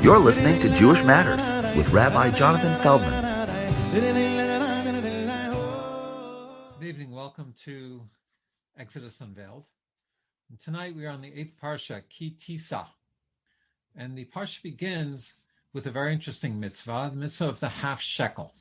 You're listening to Jewish Matters with Rabbi Jonathan Feldman. Good evening. Welcome to Exodus Unveiled. And tonight we are on the 8th parsha, Ki Tisa. And the parsha begins with a very interesting mitzvah, the mitzvah of the half shekel.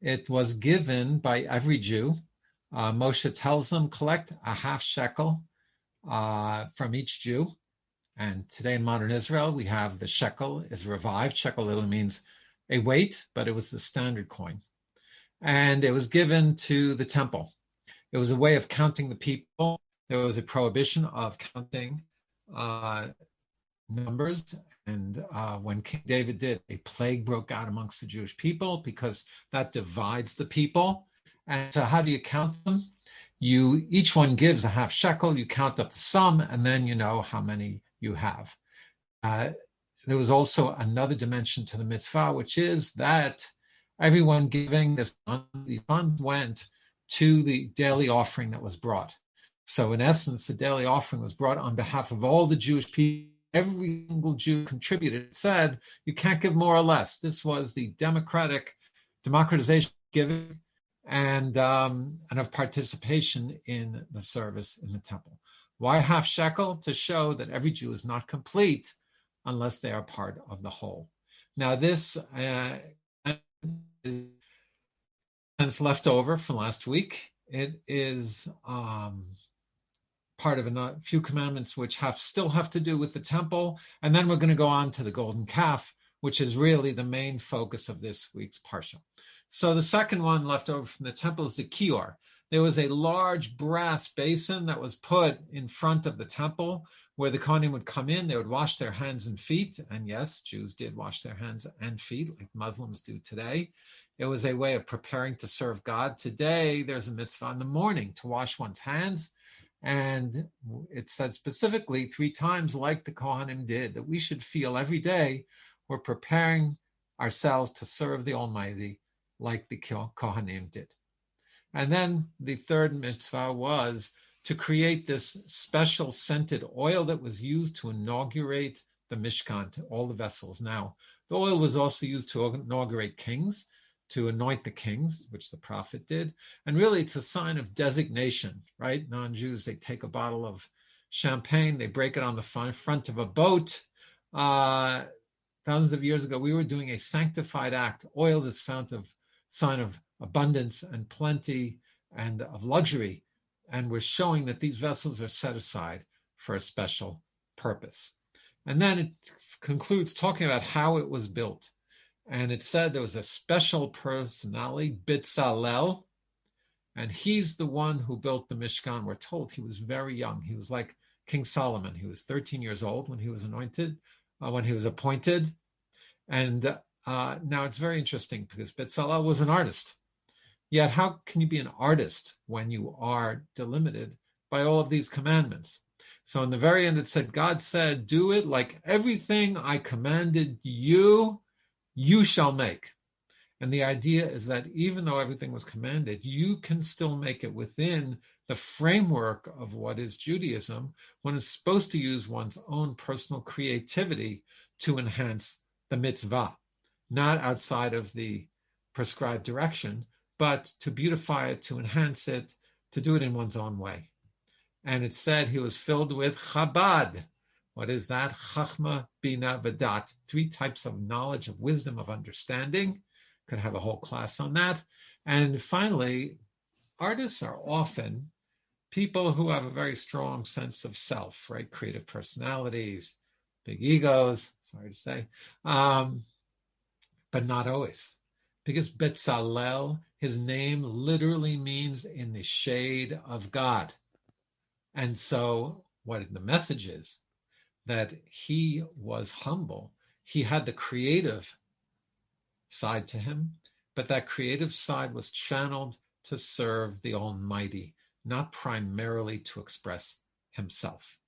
It was given by every Jew. Moshe tells them, collect a half shekel from each Jew. And today in modern Israel, we have the shekel is revived. Shekel literally means a weight, but it was the standard coin. And it was given to the temple. It was a way of counting the people. There was a prohibition of counting numbers. And when King David did, a plague broke out amongst the Jewish people because that divides the people. And so how do you count them? Each one gives a half shekel, you count up the sum, and then you know how many you have. There was also another dimension to the mitzvah, which is that everyone giving these funds went to the daily offering that was brought. So in essence, the daily offering was brought on behalf of all the Jewish people. Every single Jew contributed. It said, you can't give more or less. This was the democratization of giving and of participation in the service in the temple. Why half shekel? To show that every Jew is not complete unless they are part of the whole. Now this is left over from last week. It is part of a few commandments which still have to do with the temple. And then we're going to go on to the golden calf, which is really the main focus of this week's parsha. So the second one left over from the temple is the kior. There was a large brass basin that was put in front of the temple where the Kohanim would come in. They would wash their hands and feet. And yes, Jews did wash their hands and feet like Muslims do today. It was a way of preparing to serve God. Today, there's a mitzvah in the morning to wash one's hands. And it said specifically 3 times, like the Kohanim did, that we should feel every day we're preparing ourselves to serve the Almighty like the Kohanim did. And then the third mitzvah was to create this special scented oil that was used to inaugurate the Mishkan, to all the vessels. Now, the oil was also used to inaugurate kings, to anoint the kings, which the prophet did. And really, it's a sign of designation, right? Non-Jews, they take a bottle of champagne, they break it on the front of a boat. Thousands of years ago, we were doing a sanctified act. Oil is a sign of abundance and plenty and of luxury. And we're showing that these vessels are set aside for a special purpose. And then it concludes talking about how it was built. And it said there was a special personality, Bitzalel, and he's the one who built the Mishkan. We're told he was very young. He was like King Solomon. He was 13 years old when he was appointed. And now it's very interesting because Bitzalel was an artist. Yet how can you be an artist when you are delimited by all of these commandments? So in the very end, it said, God said, do it like everything I commanded you, you shall make. And the idea is that even though everything was commanded, you can still make it within the framework of what is Judaism. One is supposed to use one's own personal creativity to enhance the mitzvah, not outside of the prescribed direction, but to beautify it, to enhance it, to do it in one's own way. And it said he was filled with Chabad. What is that? Chachma, Bina, Vadat. 3 types of knowledge, of wisdom, of understanding. Could have a whole class on that. And finally, artists are often people who have a very strong sense of self, right? Creative personalities, big egos, sorry to say, but not always. Because Betzalel, his name literally means in the shade of God. And so what the message is, that he was humble. He had the creative side to him, but that creative side was channeled to serve the Almighty, not primarily to express himself.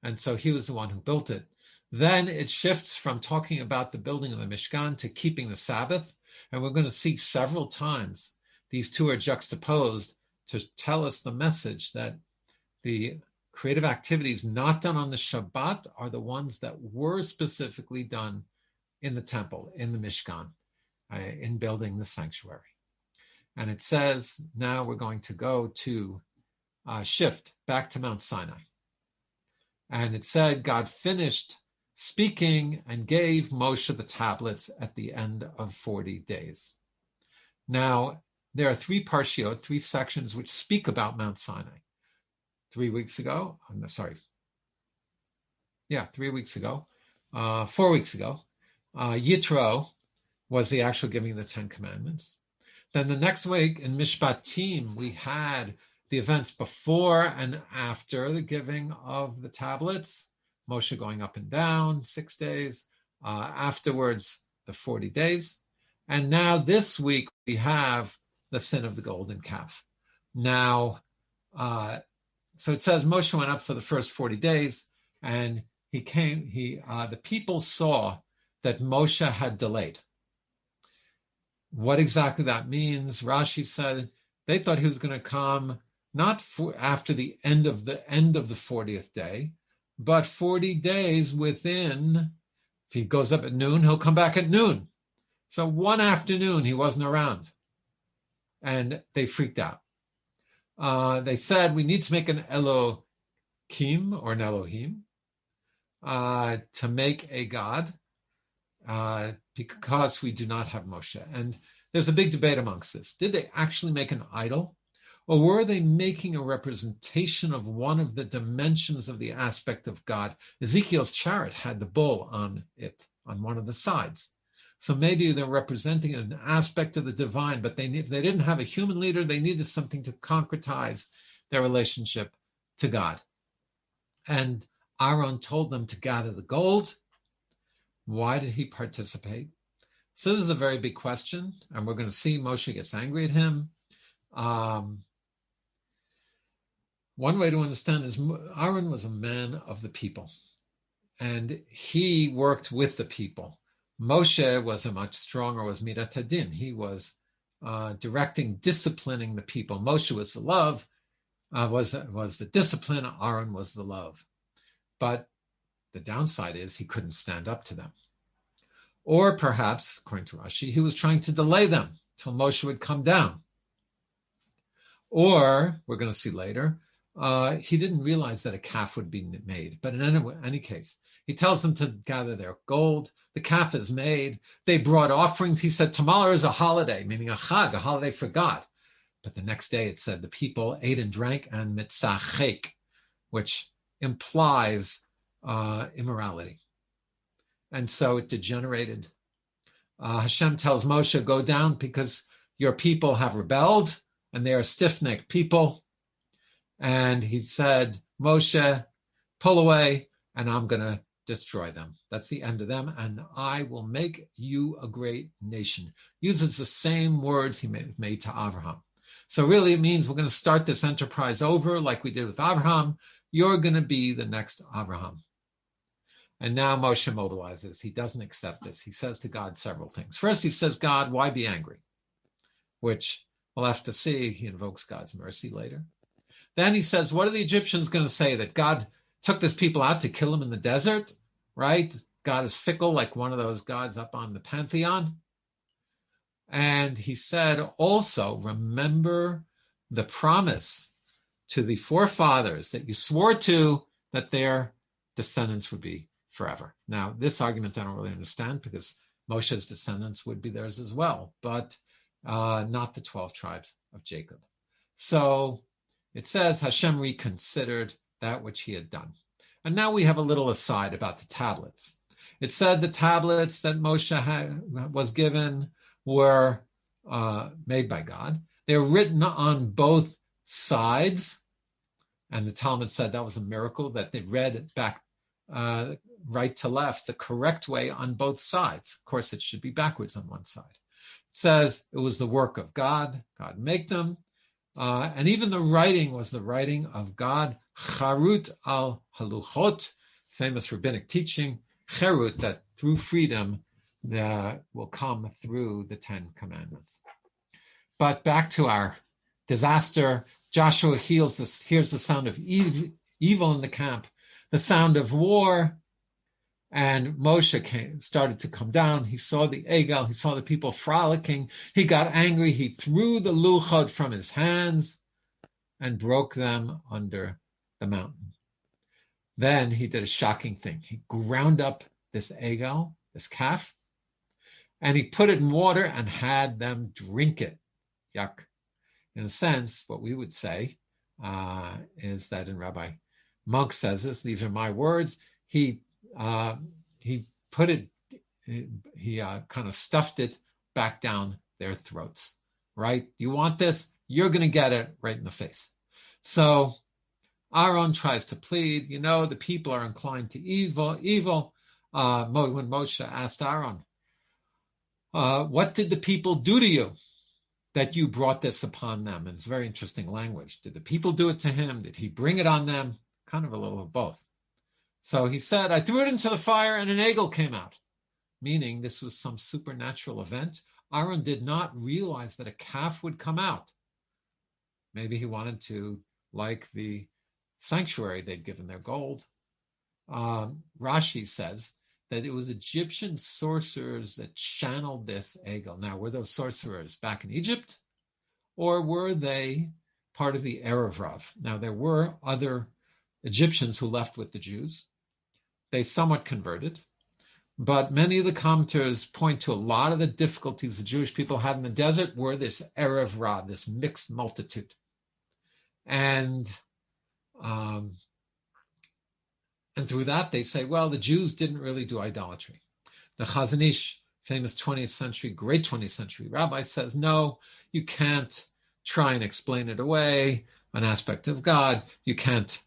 And so he was the one who built it. Then it shifts from talking about the building of the Mishkan to keeping the Sabbath. And we're going to see several times these two are juxtaposed to tell us the message that the creative activities not done on the Shabbat are the ones that were specifically done in the temple, in the Mishkan, in building the sanctuary. And it says, now we're going to go to shift back to Mount Sinai. And it said, God finished speaking and gave Moshe the tablets at the end of 40 days. Now, there are three parshiot, three sections which speak about Mount Sinai. 4 weeks ago, Yitro was the actual giving of the Ten Commandments. Then the next week in Mishpatim, we had the events before and after the giving of the tablets, Moshe going up and down 6 days, afterwards the 40 days. And now this week we have the sin of the golden calf. Now, so it says Moshe went up for the first 40 days, and the people saw that Moshe had delayed. What exactly that means, Rashi said they thought he was going to come not after the end of the 40th day, but 40 days within. If he goes up at noon, he'll come back at noon. So one afternoon he wasn't around, and they freaked out. They said, we need to make an Elohim or an Elohim to make a God because we do not have Moshe. And there's a big debate amongst this. Did they actually make an idol? Or were they making a representation of one of the dimensions of the aspect of God? Ezekiel's chariot had the bull on it, on one of the sides. So maybe they're representing an aspect of the divine, but they didn't have a human leader. They needed something to concretize their relationship to God. And Aaron told them to gather the gold. Why did he participate? So this is a very big question, and we're going to see Moshe gets angry at him. One way to understand is Aaron was a man of the people, and he worked with the people. Moshe was a much stronger, was Midat Hadin. He was directing, disciplining the people. Moshe was the love, was the discipline. Aaron was the love. But the downside is he couldn't stand up to them. Or perhaps, according to Rashi, he was trying to delay them till Moshe would come down. Or, we're going to see later, he didn't realize that a calf would be made. But in any case, he tells them to gather their gold. The calf is made. They brought offerings. He said, tomorrow is a holiday, meaning a chag, a holiday for God. But the next day it said the people ate and drank and mitzachek, which implies immorality. And so it degenerated. Hashem tells Moshe, go down because your people have rebelled and they are stiff-necked people. And he said, Moshe, pull away and I'm going to destroy them. That's the end of them. And I will make you a great nation. Uses the same words he made to Abraham. So really it means we're going to start this enterprise over like we did with Abraham. You're going to be the next Abraham. And now Moshe mobilizes. He doesn't accept this. He says to God several things. First, he says, God, why be angry? Which we'll have to see. He invokes God's mercy later. Then he says, what are the Egyptians going to say? That God took this people out to kill them in the desert, right? God is fickle like one of those gods up on the pantheon. And he said, also, remember the promise to the forefathers that you swore to that their descendants would be forever. Now, this argument I don't really understand because Moshe's descendants would be theirs as well, but not the 12 tribes of Jacob. So it says Hashem reconsidered that which he had done. And now we have a little aside about the tablets. It said the tablets that Moshe was given were made by God. They were written on both sides. And the Talmud said that was a miracle that they read it back right to left, the correct way on both sides. Of course, it should be backwards on one side. It says it was the work of God. God made them. And even the writing was the writing of God. Charut al haluchot, famous rabbinic teaching. Cherut, that through freedom will come through the 10 Commandments. But back to our disaster. Joshua hears the sound of evil in the camp, the sound of war. And Moshe started to come down. He saw the egel. He saw the people frolicking. He got angry. He threw the luchot from his hands and broke them under the mountain. Then he did a shocking thing. He ground up this egel, this calf, and he put it in water and had them drink it. Yuck. In a sense, what we would say is that, and Rabbi Monk says this, these are my words, he put it, he kind of stuffed it back down their throats, right? You want this? You're going to get it right in the face. So Aaron tries to plead, the people are inclined to evil. When Moshe asked Aaron, what did the people do to you that you brought this upon them? And it's very interesting language. Did the people do it to him? Did he bring it on them? Kind of a little of both. So he said, I threw it into the fire and an egel came out, meaning this was some supernatural event. Aaron did not realize that a calf would come out. Maybe he wanted to, like the sanctuary, they'd given their gold. Rashi says that it was Egyptian sorcerers that channeled this egel. Now, were those sorcerers back in Egypt, or were they part of the Erev Rav? Now, there were other Egyptians who left with the Jews. They somewhat converted, but many of the commenters point to a lot of the difficulties the Jewish people had in the desert were this Erev Rav, this mixed multitude. And through that, they say, well, the Jews didn't really do idolatry. The Chazon Ish, famous 20th century, great 20th century rabbi, says, no, you can't try and explain it away, an aspect of God. You can't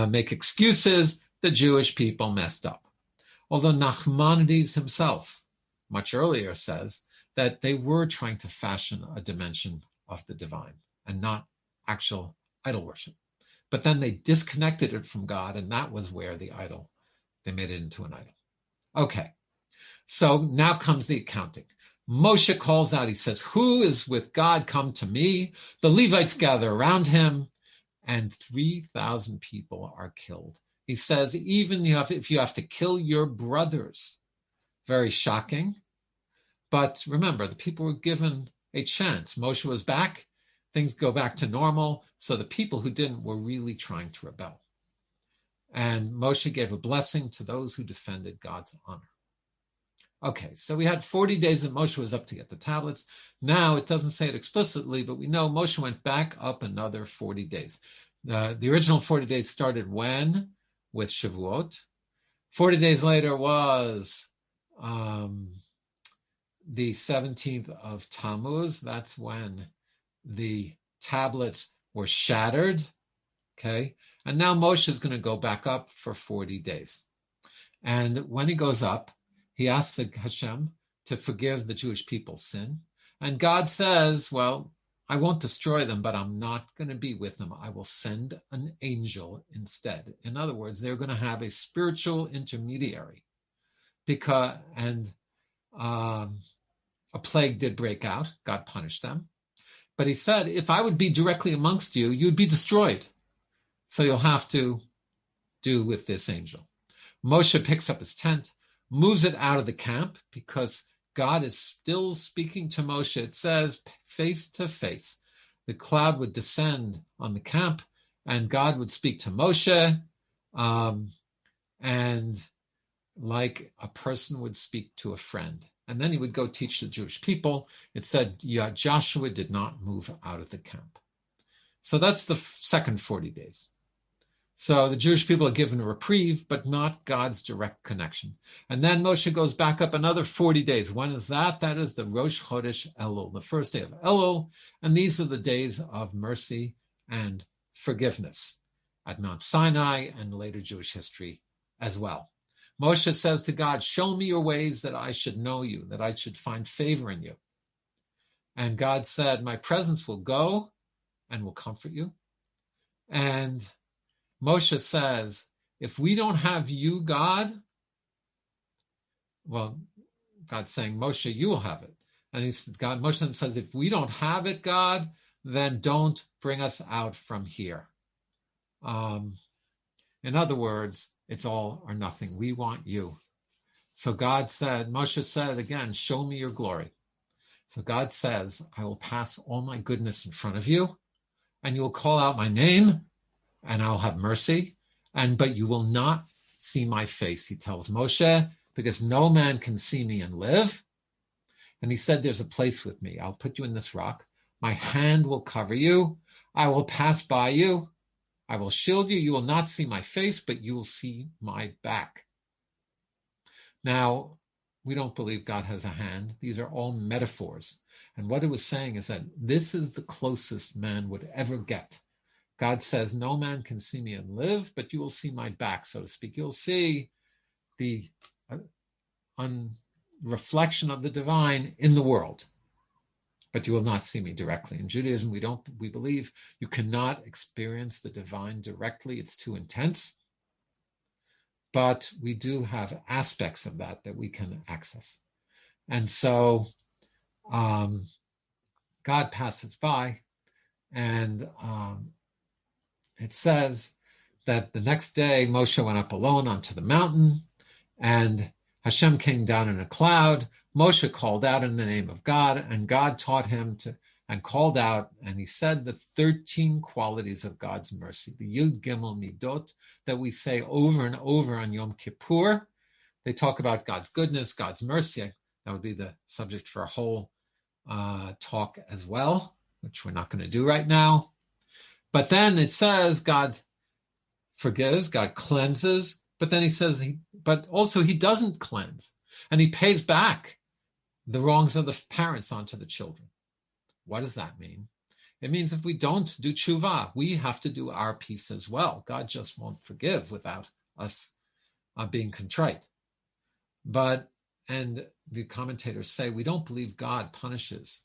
make excuses. The Jewish people messed up. Although Nachmanides himself, much earlier, says that they were trying to fashion a dimension of the divine and not actual idol worship. But then they disconnected it from God, and that was where they made it into an idol. Okay, so now comes the accounting. Moshe calls out, he says, who is with God? Come to me. The Levites gather around him, and 3,000 people are killed. He says, even if you have to kill your brothers. Very shocking. But remember, the people were given a chance. Moshe was back. Things go back to normal. So the people who didn't were really trying to rebel. And Moshe gave a blessing to those who defended God's honor. Okay, so we had 40 days that Moshe was up to get the tablets. Now, it doesn't say it explicitly, but we know Moshe went back up another 40 days. The original 40 days started when? With Shavuot. 40 days later was the 17th of Tammuz. That's when the tablets were shattered. Okay, and now Moshe is going to go back up for 40 days. And when he goes up, he asks Hashem to forgive the Jewish people's sin. And God says, well, I won't destroy them, but I'm not going to be with them. I will send an angel instead. In other words, they're going to have a spiritual intermediary. And a plague did break out. God punished them. But he said, if I would be directly amongst you, you'd be destroyed. So you'll have to do with this angel. Moshe picks up his tent, moves it out of the camp because God is still speaking to Moshe. It says face to face. The cloud would descend on the camp and God would speak to Moshe. And like a person would speak to a friend. And then he would go teach the Jewish people. It said Joshua did not move out of the camp. So that's the second 40 days. So the Jewish people are given a reprieve, but not God's direct connection. And then Moshe goes back up another 40 days. When is that? That is the Rosh Chodesh Elul, the first day of Elul. And these are the days of mercy and forgiveness at Mt Sinai and later Jewish history as well. Moshe says to God, show me your ways that I should know you, that I should find favor in you. And God said, my presence will go and will comfort you. And Moshe says, if we don't have you, God, well, God's saying, Moshe, you will have it. And Moshe says, if we don't have it, God, then don't bring us out from here. In other words, it's all or nothing. We want you. So Moshe said again, show me your glory. So God says, I will pass all my goodness in front of you, and you will call out my name, and I'll have mercy, but you will not see my face, he tells Moshe, because no man can see me and live. And he said, there's a place with me. I'll put you in this rock. My hand will cover you. I will pass by you. I will shield you. You will not see my face, but you will see my back. Now, we don't believe God has a hand. These are all metaphors. And what it was saying is that this is the closest man would ever get. God says, no man can see me and live, but you will see my back, so to speak. You'll see the reflection of the divine in the world, but you will not see me directly. In Judaism, we believe you cannot experience the divine directly. It's too intense. But we do have aspects of that we can access. And so God passes by, and it says that the next day Moshe went up alone onto the mountain, and Hashem came down in a cloud. Moshe called out in the name of God, and God taught him and called out, and he said the 13 qualities of God's mercy, the Yud Gimel Midot that we say over and over on Yom Kippur. They talk about God's goodness, God's mercy. That would be the subject for a whole talk as well, which we're not going to do right now. But then it says God forgives, God cleanses, but then he says, but also he doesn't cleanse, and he pays back the wrongs of the parents onto the children. What does that mean? It means if we don't do tshuva, we have to do our piece as well. God just won't forgive without us being contrite. And the commentators say, we don't believe God punishes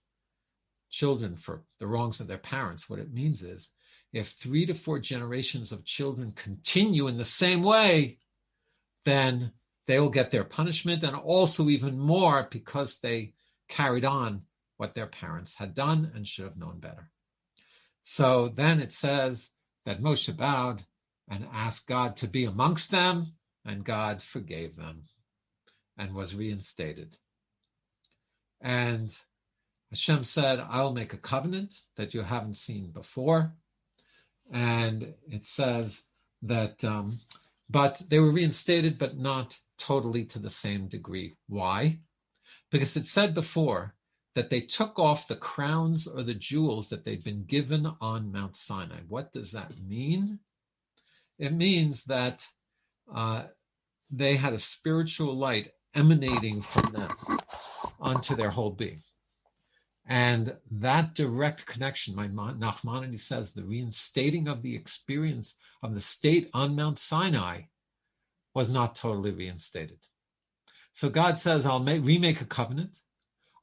children for the wrongs of their parents. What it means is, if 3 to 4 generations of children continue in the same way, then they will get their punishment, and also even more because they carried on what their parents had done and should have known better. So then it says that Moshe bowed and asked God to be amongst them, and God forgave them and was reinstated. And Hashem said, I will make a covenant that you haven't seen before. And it says that, but they were reinstated, but not totally to the same degree. Why? Because it said before that they took off the crowns or the jewels that they'd been given on Mt Sinai. What does that mean? It means that they had a spiritual light emanating from them onto their whole being. And that direct connection, Nachmanides says, the reinstating of the experience of the state on Mount Sinai was not totally reinstated. So God says, I'll remake a covenant.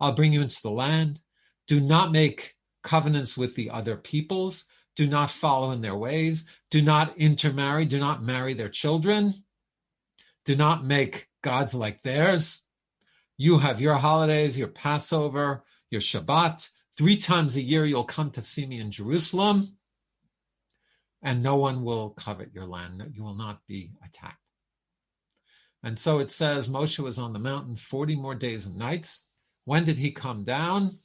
I'll bring you into the land. Do not make covenants with the other peoples. Do not follow in their ways. Do not intermarry. Do not marry their children. Do not make gods like theirs. You have your holidays, your Passover, your Shabbat. 3 times a year you'll come to see me in Jerusalem, and no one will covet your land. You will not be attacked. And so it says Moshe was on the mountain 40 more days and nights. When did he come down?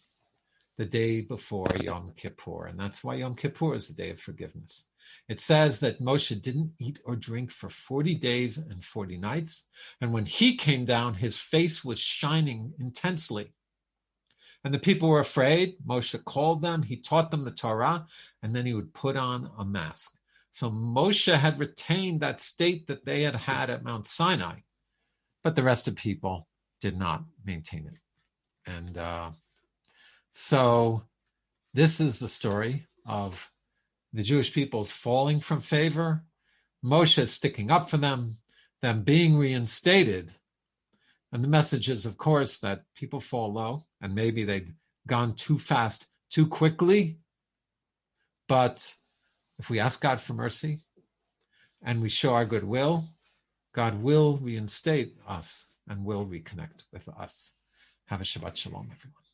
The day before Yom Kippur. And that's why Yom Kippur is the day of forgiveness. It says that Moshe didn't eat or drink for 40 days and 40 nights. And when he came down, his face was shining intensely. And the people were afraid. Moshe called them. He taught them the Torah. And then he would put on a mask. So Moshe had retained that state that they had had at Mount Sinai. But the rest of people did not maintain it. And so this is the story of the Jewish people's falling from favor, Moshe sticking up for them being reinstated. And the message is, of course, that people fall low, and maybe they've gone too fast, too quickly. But if we ask God for mercy and we show our goodwill, God will reinstate us and will reconnect with us. Have a Shabbat Shalom, everyone.